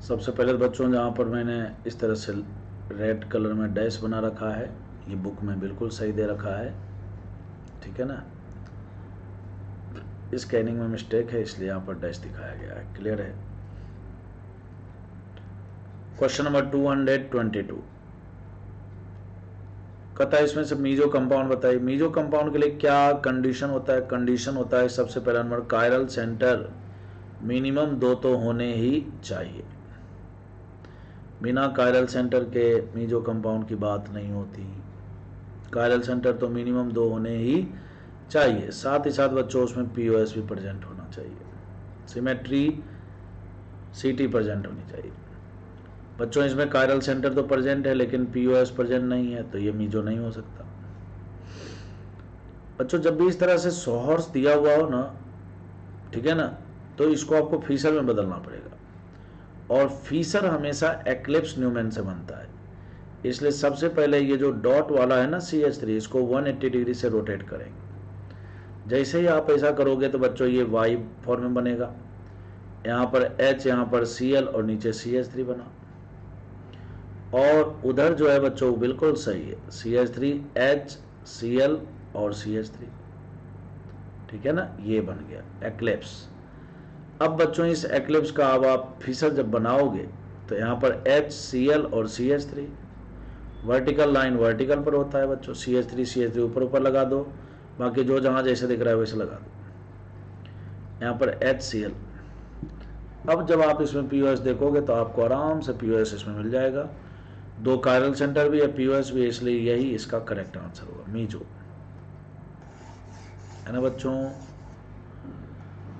सबसे पहले तो बच्चों जहाँ पर मैंने इस तरह से रेड कलर में डैश बना रखा है, ये बुक में बिल्कुल सही दे रखा है, ठीक है ना। स्कैनिंग में मिस्टेक है इसलिए यहाँ पर डैश दिखाया गया है। क्लियर है। क्वेश्चन नंबर 222 कहता है इसमें से मीजो कंपाउंड बताइए। मीजो कंपाउंड के लिए क्या कंडीशन होता है? कंडीशन होता है सबसे पहला नंबर कायरल सेंटर मिनिमम 2 तो होने ही चाहिए। बिना कायरल सेंटर के मीजो कंपाउंड की बात नहीं होती। कायरल सेंटर तो मिनिमम 2 होने ही चाहिए। साथ ही साथ बच्चों उसमें पीओएस भी प्रेजेंट होना चाहिए। सिमेट्री सीटी प्रेजेंट होनी चाहिए। बच्चों इसमें कायरल सेंटर तो प्रेजेंट है लेकिन पीओएस प्रेजेंट नहीं है, तो ये मीजो नहीं हो सकता। बच्चों जब भी इस तरह से सोहर्स दिया हुआ हो ना, ठीक है ना, तो इसको आपको फीसर में बदलना पड़ेगा। और फीसर हमेशा एक्लिप्स न्यूमैन से बनता है, इसलिए सबसे पहले ये जो डॉट वाला है ना CH3, इसको 180 डिग्री से रोटेट करेंगे। जैसे ही आप ऐसा करोगे तो बच्चों ये वाई फॉर्म में बनेगा। यहाँ पर H, यहाँ पर Cl और नीचे CH3 बना। और उधर जो है बच्चों बिल्कुल सही है, CH3 H Cl और CH3, ठीक है ना, ये बन गया एक्लिप्स। अब बच्चों इस एक्लिप्स का अब आप फिशर जब बनाओगे तो यहाँ पर H Cl और CH3, वर्टिकल लाइन वर्टिकल पर होता है बच्चों, CH3 ऊपर ऊपर लगा दो, बाकी जो जहाँ जैसे दिख रहा है वैसे लगा दो। यहाँ पर HCl। अब जब आप इसमें पीओएस देखोगे तो आपको आराम से पीओएस इसमें मिल जाएगा। 2 कायरल सेंटर भी है, पीओएस भी है, इसलिए यही इसका करेक्ट आंसर होगा, मीजो, है ना बच्चों।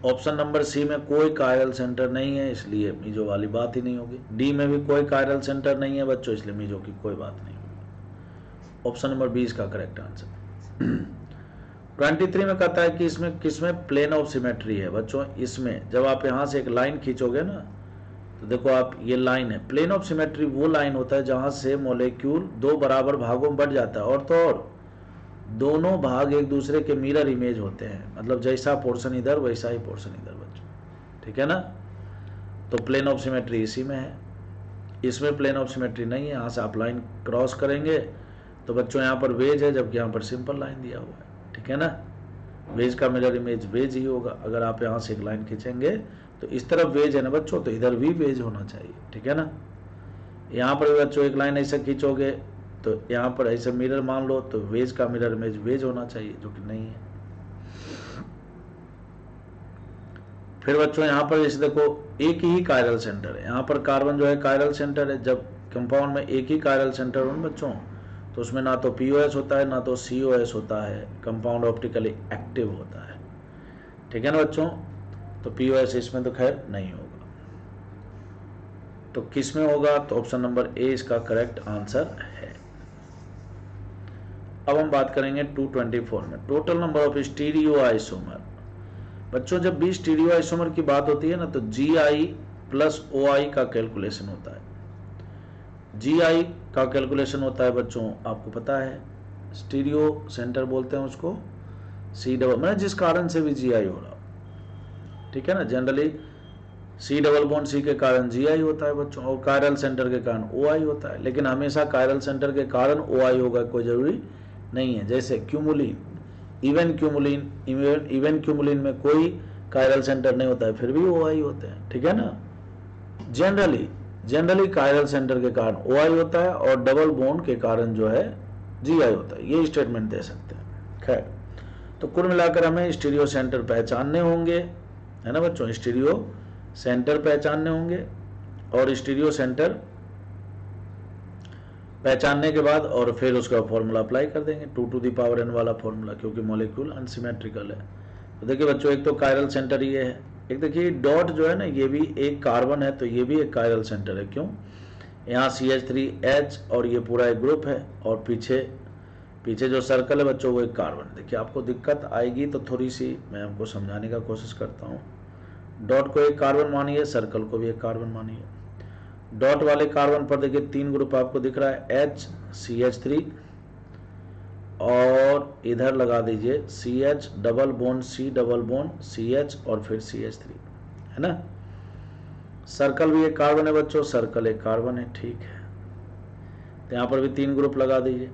ऑप्शन नंबर सी में कोई कायरल सेंटर नहीं है, इसलिए मीजो वाली बात ही नहीं होगी। डी में भी कोई कायरल सेंटर नहीं है बच्चों, इसलिए मीजो की कोई बात नहीं होगी। ऑप्शन नंबर 20 का करेक्ट आंसर। 23 में कहता है कि इसमें किसमें प्लेन ऑफ सिमेट्री है बच्चों। इसमें जब आप यहां से एक लाइन खींचोगे ना, तो देखो आप ये लाइन है। प्लेन ऑफ सिमेट्री वो लाइन होता है जहां से मॉलिक्यूल 2 बराबर भागों में बढ़ जाता है, और तो और दोनों भाग एक दूसरे के मिरर इमेज होते हैं, मतलब जैसा पोर्शन इधर वैसा ही पोर्शन इधर बच्चों, ठीक है ना। तो प्लेन ऑफ सिमेट्री इसी में है। इसमें प्लेन ऑफ सिमेट्री नहीं है। यहाँ से आप लाइन क्रॉस करेंगे तो बच्चों यहाँ पर वेज है, जबकि यहाँ पर सिंपल लाइन दिया हुआ है, ठीक है ना। वेज का मिरर इमेज वेज ही होगा। अगर आप यहाँ से एक लाइन खींचेंगे तो इस तरफ वेज है ना बच्चों, तो इधर भी वेज होना चाहिए, ठीक है ना। यहाँ पर बच्चों एक लाइन ऐसे खींचोगे तो यहाँ पर ऐसे मिरर मान लो, तो वेज का मिरर इमेज वेज होना चाहिए, जो कि नहीं है। फिर बच्चों यहाँ पर जैसे देखो एक ही कायरल सेंटर है, यहाँ पर कार्बन जो है कायरल सेंटर है। जब कंपाउंड में एक ही कायरल सेंटर हो बच्चों, तो उसमें ना तो पीओएस होता है ना तो सीओएस होता है, कंपाउंड ऑप्टिकली एक्टिव होता है, ठीक है ना बच्चों। तो पीओएस इसमें तो खैर नहीं होगा। तो किस में होगा? तो ऑप्शन नंबर ए इसका करेक्ट आंसर है। अब हम बात करेंगे 224 में, total number of stereo isomer. बच्चों जब भी स्टीरियो आइसोमर की बात होती है ना, तो GI प्लस OI का कैलकुलेशन होता है। GI का कैलकुलेशन होता है बच्चों, आपको पता है, स्टीरियो सेंटर बोलते हैं उसको, C डबल, मतलब जिस कारण से भी GI हो रहा, ठीक है ना। Generally C double bond C के कारण GI होता है बच्चों, और कायरल सेंटर के कारण OI होता है। लेकिन हमेशा कायरल सेंटर के कारण OI होगा कोई जरूरी नहीं है। जैसे क्यूमुलिन, इवन क्यूमुलिन में कोई कायरल सेंटर नहीं होता है, फिर भी OI होते हैं, ठीक है ना। जनरली कायरल सेंटर के कारण OI होता है और डबल बॉन्ड के कारण जो है GI होता है। ये स्टेटमेंट दे सकते हैं। खैर, तो कुल मिलाकर हमें स्टीरियो सेंटर पहचानने होंगे, है ना बच्चों, स्टीरियो सेंटर पहचानने होंगे। और स्टीरियो सेंटर पहचानने के बाद और फिर उसका फॉर्मूला अप्लाई कर देंगे, 2 to the power n वाला फॉर्मूला, क्योंकि मॉलिक्यूल अनसिमेट्रिकल है। तो देखिए बच्चों, एक तो कायरल सेंटर ये है, एक देखिए डॉट जो है ना, ये भी एक कार्बन है, तो ये भी एक कायरल सेंटर है। क्यों? यहाँ CH3H और ये पूरा एक ग्रुप है, और पीछे जो सर्कल है बच्चों वो एक कार्बन है। देखिए आपको दिक्कत आएगी तो थोड़ी सी मैं आपको समझाने का कोशिश करता हूँ। डॉट को एक कार्बन मानिए, सर्कल को भी एक कार्बन मानिए। डॉट वाले कार्बन पर देखिए 3 ग्रुप आपको दिख रहा है, H CH3, और इधर लगा दीजिए CH double bond C double bond CH और फिर CH3, है ना। सर्कल भी एक कार्बन है बच्चों, सर्कल एक कार्बन है, ठीक है। तो यहाँ पर भी 3 ग्रुप लगा दीजिए।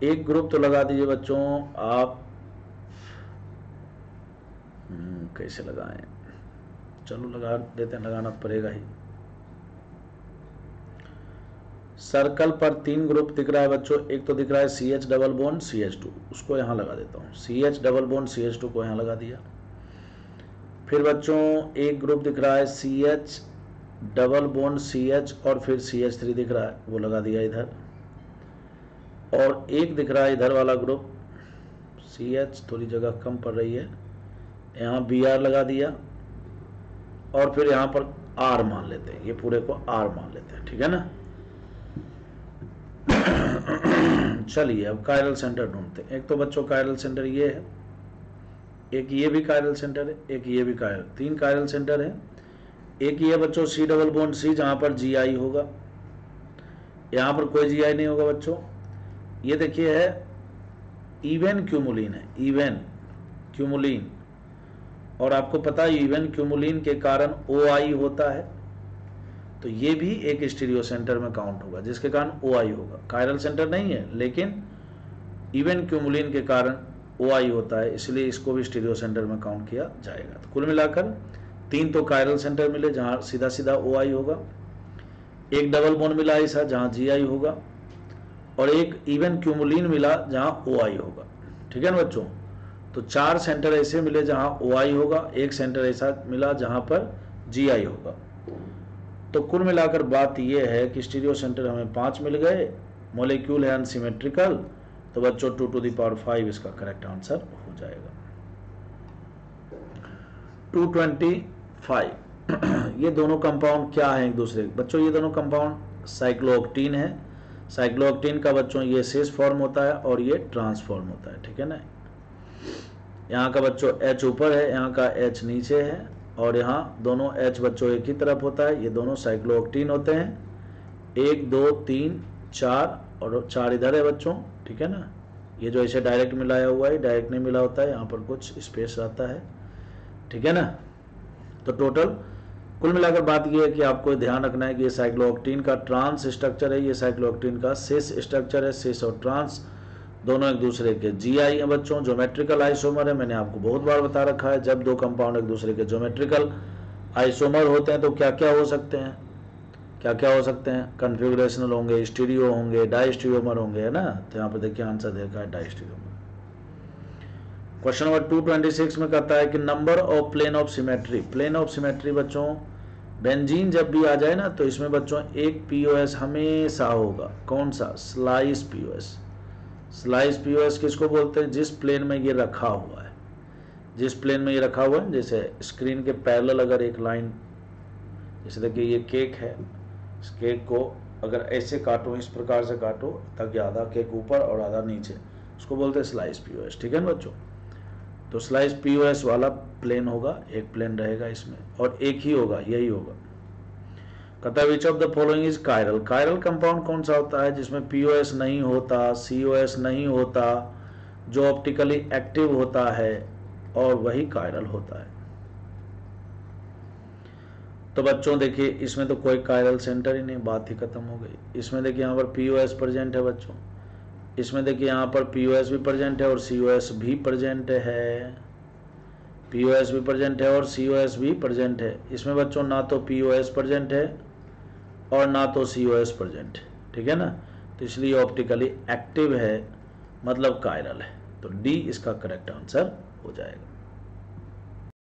एक ग्रुप तो लगा दीजिए बच्चों आप, कैसे लगाएं, चलो लगा देते हैं, लगाना पड़ेगा ही। सर्कल पर 3 ग्रुप दिख रहा है बच्चों, एक तो दिख रहा है CH डबल बॉन्ड CH2, उसको यहां लगा देता हूं, CH डबल बॉन्ड CH2 को यहां लगा दिया। फिर बच्चों एक ग्रुप दिख रहा है CH डबल बॉन्ड CH और फिर CH3 दिख रहा है, वो लगा दिया इधर। और एक दिख रहा है इधर वाला ग्रुप CH, थोड़ी जगह कम पड़ रही है, यहाँ Br लगा दिया। और फिर यहाँ पर R मान लेते हैं, ये पूरे को R मान लेते हैं, ठीक है ना। चलिए अब कायरल सेंटर ढूंढते हैं। एक तो बच्चों कायरल सेंटर ये है, एक ये भी कायरल सेंटर है, एक ये भी कायरल, 3 कायरल सेंटर है। एक ये बच्चों C डबल बॉन्ड C, जहां पर GI होगा, यहां पर कोई GI नहीं होगा बच्चों। ये देखिए है इवन क्यूमुलिन है, इवन क्यूमुलिन, और आपको पता है इवन क्यूमुलिन के कारण OI होता है, तो ये भी एक स्टीरियो सेंटर में काउंट होगा जिसके कारण OI होगा। कायरल सेंटर नहीं है लेकिन इवन क्यूमुलिन के कारण OI होता है, इसलिए इसको भी स्टीरियो सेंटर में काउंट किया जाएगा। तो कुल मिलाकर 3 तो कायरल सेंटर मिले जहां सीधा सीधा OI होगा, एक डबल बॉन्ड मिला ऐसा जहां GI होगा, और एक इवन क्यूमुलिन मिला जहां OI होगा, ठीक है ना बच्चों। तो 4 सेंटर ऐसे मिले जहां OI होगा, एक सेंटर ऐसा मिला जहां पर GI होगा। तो कुल मिलाकर बात यह है कि स्टीरियो सेंटर हमें 5 मिल गए, मॉलिक्यूल है अनसिमेट्रिकल, तो बच्चों 2 टू द पावर 5 इसका करेक्ट आंसर हो जाएगा। 225 ये दोनों कंपाउंड क्या है एक दूसरे, बच्चों ये दोनों कंपाउंड साइक्लोऑक्टीन है। साइक्लोऑक्टीन का बच्चों ये सिस फॉर्म होता है और ये ट्रांसफॉर्म होता है, ठीक है ना। यहाँ का बच्चों H ऊपर है, यहाँ का H नीचे है, और यहाँ दोनों H बच्चों एक ही तरफ होता है। ये दोनों साइक्लोऑक्टीन होते हैं, 1 2 3 4 और 4 इधर है बच्चों, ठीक है ना। ये जो ऐसे डायरेक्ट मिलाया हुआ है, डायरेक्ट नहीं मिला होता है, यहाँ पर कुछ स्पेस रहता है, ठीक है ना। तो टोटल कुल मिलाकर बात यह है कि आपको ध्यान रखना है कि ये साइक्लोऑक्टीन का ट्रांस स्ट्रक्चर है, ये साइक्लोऑक्टीन का सिस स्ट्रक्चर है। सिस और ट्रांस दोनों एक दूसरे के GI है बच्चों, ज्योमेट्रिकल आइसोमर है। मैंने आपको बहुत बार बता रखा है, जब 2 कंपाउंड एक दूसरे के ज्योमेट्रिकल आइसोमर होते हैं तो क्या क्या हो सकते हैं, क्या क्या हो सकते हैं, कन्फिगरेशनल होंगे, स्टीरियो होंगे, डाइस्टीरियोमर होंगे, है ना। तो यहाँ पे देखिए आंसर देखा है डाइस्टीरियोमर। क्वेश्चन नंबर 226 में कहता है कि number of plane of symmetry. Plane of symmetry बच्चों बेंजीन जब भी आ जाए ना तो इसमें बच्चों एक POS हमेशा होगा। कौन सा? Slice POS। स्लाइस POS किसको बोलते हैं? जिस प्लेन में ये रखा हुआ है, जिस प्लेन में ये रखा हुआ है, जैसे स्क्रीन के पैरेलल अगर एक लाइन, जैसे देखिए ये केक है, इस केक को अगर ऐसे काटो, इस प्रकार से काटो ताकि आधा केक ऊपर और आधा नीचे, उसको बोलते हैं स्लाइस POS, ठीक है ना बच्चों। तो स्लाइस POS वाला प्लेन होगा, एक प्लेन रहेगा इसमें और एक ही होगा, यही होगा। कहता है which of the following is chiral. Chiral compound कौन सा होता है जिसमें POS नहीं होता, COS नहीं होता, जो ऑप्टिकली एक्टिव होता है, और वही कायरल होता है। तो बच्चों देखिए इसमें तो कोई कायरल सेंटर ही नहीं, बात ही खत्म हो गई। इसमें देखिए यहाँ पर POS प्रेजेंट है बच्चों, इसमें देखिए यहाँ पर POS भी प्रेजेंट है और COS भी प्रेजेंट है, POS भी प्रेजेंट है और COS भी प्रेजेंट है। इसमें बच्चों ना तो POS प्रेजेंट है और ना तो COS प्रेजेंट है, ठीक है ना। तो इसलिए ऑप्टिकली एक्टिव है, मतलब कायरल है। तो D इसका करेक्ट आंसर हो जाएगा।